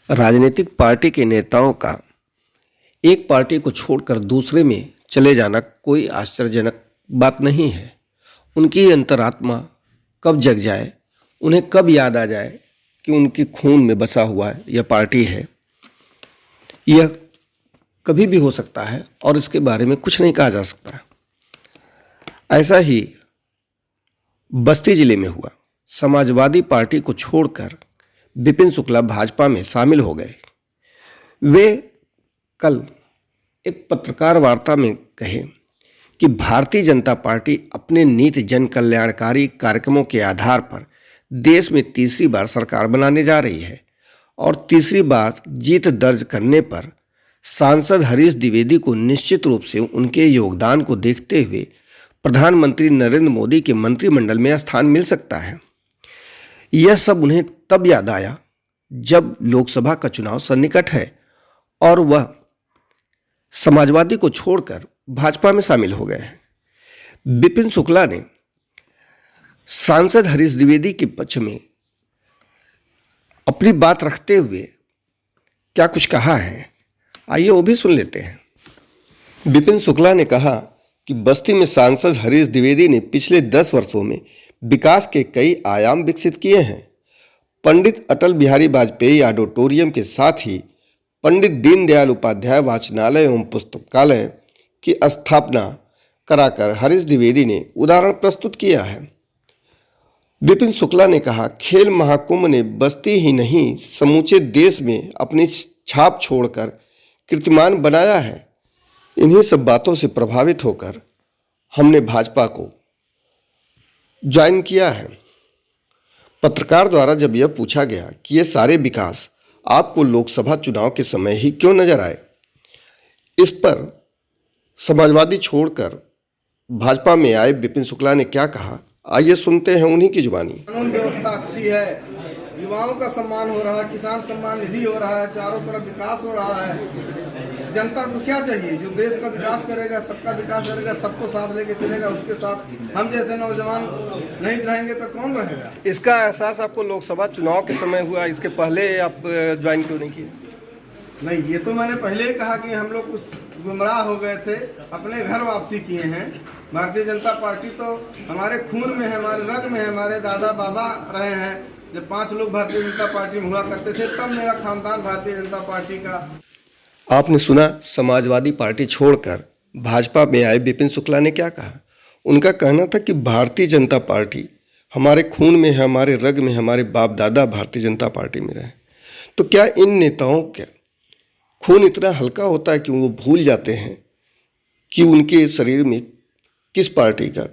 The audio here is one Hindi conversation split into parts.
राजनीतिक पार्टी के नेताओं का एक पार्टी को छोड़कर दूसरे में चले जाना कोई आश्चर्यजनक बात नहीं है। उनकी अंतरात्मा कब जग जाए, उन्हें कब याद आ जाए कि उनके खून में बसा हुआ यह पार्टी है, यह कभी भी हो सकता है और इसके बारे में कुछ नहीं कहा जा सकता। ऐसा ही बस्ती जिले में हुआ। समाजवादी पार्टी को छोड़कर विपिन शुक्ला भाजपा में शामिल हो गए। वे कल एक पत्रकार वार्ता में कहे कि भारतीय जनता पार्टी अपने नीति जन कल्याणकारी कार्यक्रमों के आधार पर देश में तीसरी बार सरकार बनाने जा रही है और तीसरी बार जीत दर्ज करने पर सांसद हरीश द्विवेदी को निश्चित रूप से उनके योगदान को देखते हुए प्रधानमंत्री नरेंद्र मोदी के मंत्रिमंडल में स्थान मिल सकता है। यह सब उन्हें तब याद आया जब लोकसभा का चुनाव सन्निकट है और वह समाजवादी को छोड़कर भाजपा में शामिल हो गए हैं। विपिन शुक्ला ने सांसद हरीश द्विवेदी के पक्ष में अपनी बात रखते हुए क्या कुछ कहा है, आइए वो भी सुन लेते हैं। विपिन शुक्ला ने कहा कि बस्ती में सांसद हरीश द्विवेदी ने पिछले 10 वर्षों में विकास के कई आयाम विकसित किए हैं। पंडित अटल बिहारी वाजपेयी ऑडिटोरियम के साथ ही पंडित दीनदयाल उपाध्याय वाचनालय एवं पुस्तकालय की स्थापना कराकर हरीश द्विवेदी ने उदाहरण प्रस्तुत किया है। विपिन शुक्ला ने कहा, खेल महाकुंभ ने बस्ती ही नहीं समूचे देश में अपनी छाप छोड़कर कीर्तिमान बनाया है। इन्हीं सब बातों से प्रभावित होकर हमने भाजपा को ज्वाइन किया है। पत्रकार द्वारा जब यह पूछा गया कि ये सारे विकास आपको लोकसभा चुनाव के समय ही क्यों नजर आए, इस पर समाजवादी छोड़कर भाजपा में आए विपिन शुक्ला ने क्या कहा, आइए सुनते हैं उन्हीं की जुबानी। कानून व्यवस्था अच्छी है, युवाओं का सम्मान हो रहा है, किसान सम्मान निधि हो रहा है, चारों तरफ विकास हो रहा है। जनता को क्या चाहिए? जो देश का विकास करेगा, सबका विकास करेगा, सबको साथ लेके चलेगा, उसके साथ हम जैसे नौजवान नहीं रहेंगे तो कौन रहेगा? इसका एहसास आपको लोकसभा चुनाव के समय हुआ, इसके पहले आप ज्वाइन क्यों नहीं किए? नहीं, ये तो मैंने पहले ही कहा कि हम लोग कुछ गुमराह हो गए थे, अपने घर वापसी किए हैं। भारतीय जनता पार्टी तो हमारे खून में है, हमारे रग में है, हमारे दादा बाबा रहे हैं। जब 5 लोग भारतीय जनता पार्टी में हुआ करते थे तब मेरा खानदान भारतीय जनता पार्टी का। आपने सुना समाजवादी पार्टी छोड़कर भाजपा में आए विपिन शुक्ला ने क्या कहा। उनका कहना था कि भारतीय जनता पार्टी हमारे खून में है, हमारे रग में, हमारे बाप दादा भारतीय जनता पार्टी में रहे। तो क्या इन नेताओं का खून इतना हल्का होता है कि वो भूल जाते हैं कि उनके शरीर में किस पार्टी का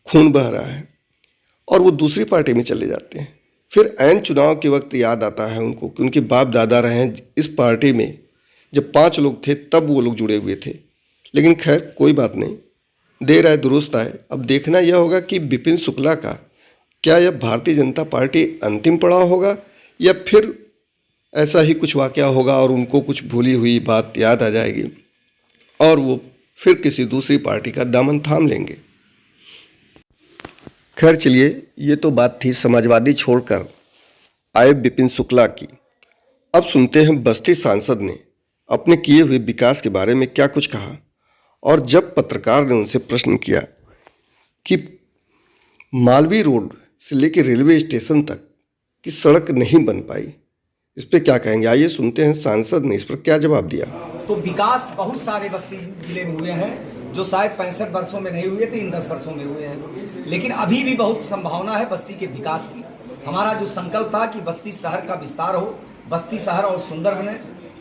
खून बह रहा है और वो दूसरी पार्टी में चले जाते हैं। फिर ऐन चुनाव के वक्त याद आता है उनको कि उनके बाप दादा रहे हैं इस पार्टी में, जब 5 लोग थे तब वो लोग जुड़े हुए थे। लेकिन खैर कोई बात नहीं, देर आए दुरुस्त आए। अब देखना यह होगा कि विपिन शुक्ला का क्या यह भारतीय जनता पार्टी अंतिम पड़ाव होगा या फिर ऐसा ही कुछ वाकया होगा और उनको कुछ भूली हुई बात याद आ जाएगी और वो फिर किसी दूसरी पार्टी का दामन थाम लेंगे। खैर चलिए, ये तो बात थी समाजवादी छोड़कर आए विपिन शुक्ला की। अब सुनते हैं बस्ती सांसद ने अपने किए हुए विकास के बारे में क्या कुछ कहा। और जब पत्रकार ने उनसे प्रश्न किया कि मालवीय रोड से लेकर रेलवे स्टेशन तक की सड़क नहीं बन पाई, इस पर क्या कहेंगे, आइए सुनते हैं सांसद ने इस पर क्या जवाब दिया। तो विकास बहुत सारे बस्ती जिले में हुए हैं जो शायद 65 वर्षों में नहीं हुए थे, इन 10 वर्षों में हुए हैं। लेकिन अभी भी बहुत संभावना है बस्ती के विकास की। हमारा जो संकल्प था कि बस्ती शहर का विस्तार हो, बस्ती शहर और सुंदर बने,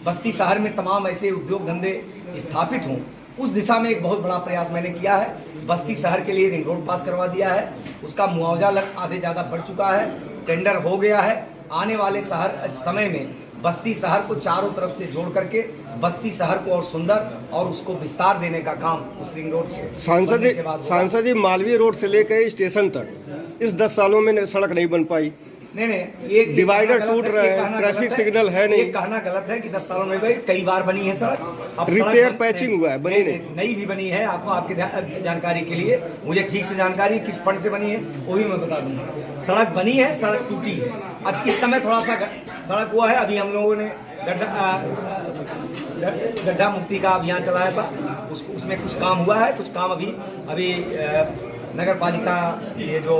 बस्ती शहर में तमाम ऐसे उद्योग धंधे स्थापित हों, उस दिशा में एक बहुत बड़ा प्रयास मैंने किया है। बस्ती शहर के लिए रिंग रोड पास करवा दिया है, उसका मुआवजा आधे ज़्यादा बढ़ चुका है, टेंडर हो गया है। आने वाले समय में बस्ती शहर को चारों तरफ से जोड़ करके बस्ती शहर को और सुंदर और उसको विस्तार देने का काम उस रिंग रोड सांसद जी, मालवीय रोड से लेकर स्टेशन तक इस 10 सालों में सड़क नहीं बन पाई। नहीं ये डिवाइडर कहना टूट गलत रहे ये हैं, कहना ट्रैफिक गलत है। सिग्नल है नहीं। ये कहना गलत है कि 10 सालों में भाई कई बार बनी है सड़क। अब सड़क रिपेयर पैचिंग हुआ है, बनी नहीं। नई भी बनी है। आपको आपके जानकारी के लिए, मुझे ठीक से जानकारी किस फंड से बनी है वो भी मैं बता दूंगा। सड़क बनी है, सड़क टूटी है। अब इस समय थोड़ा सा सड़क हुआ है। अभी हम लोगों ने गड्ढा मुक्ति का अभियान चलाया था, उसमें कुछ काम हुआ है। कुछ काम अभी नगर पालिका ये जो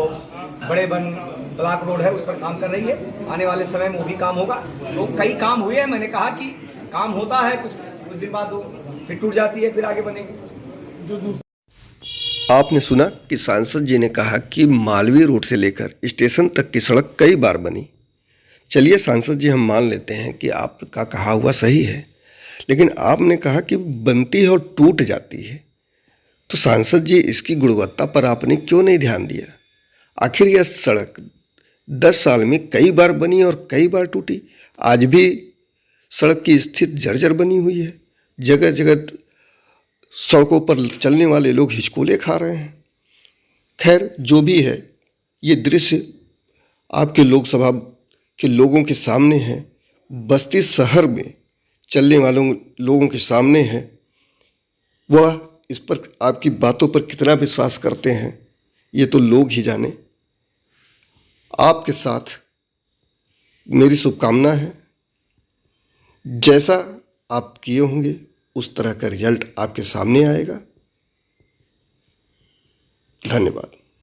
बड़े बन ब्लॉक रोड है उस पर काम कर रही है। आने वाले समय में वो भी काम होगा। तो कई काम हुए हैं। मैंने कहा कि काम होता है, कुछ दिन बाद वो फिर टूट जाती है, फिर आगे बनेगी। आपने सुना कि सांसद जी ने कहा कि मालवीय रोड से लेकर स्टेशन तक की सड़क कई बार बनी। चलिए सांसद जी, हम मान लेते हैं कि आपका कहा हुआ सही है, लेकिन आपने कहा कि बनती है और टूट जाती है। तो सांसद जी, इसकी गुणवत्ता पर आपने क्यों नहीं ध्यान दिया? आखिर यह सड़क 10 साल में कई बार बनी और कई बार टूटी। आज भी सड़क की स्थिति जर्जर बनी हुई है। जगह जगह सड़कों पर चलने वाले लोग हिचकोले खा रहे हैं। खैर, जो भी है, ये दृश्य आपके लोकसभा के लोगों के सामने है, बस्ती शहर में चलने वालों लोगों के सामने है। वह इस पर, आपकी बातों पर कितना विश्वास करते हैं ये तो लोग ही जाने। आपके साथ मेरी शुभकामना है। जैसा आप किए होंगे उस तरह का रिजल्ट आपके सामने आएगा। धन्यवाद।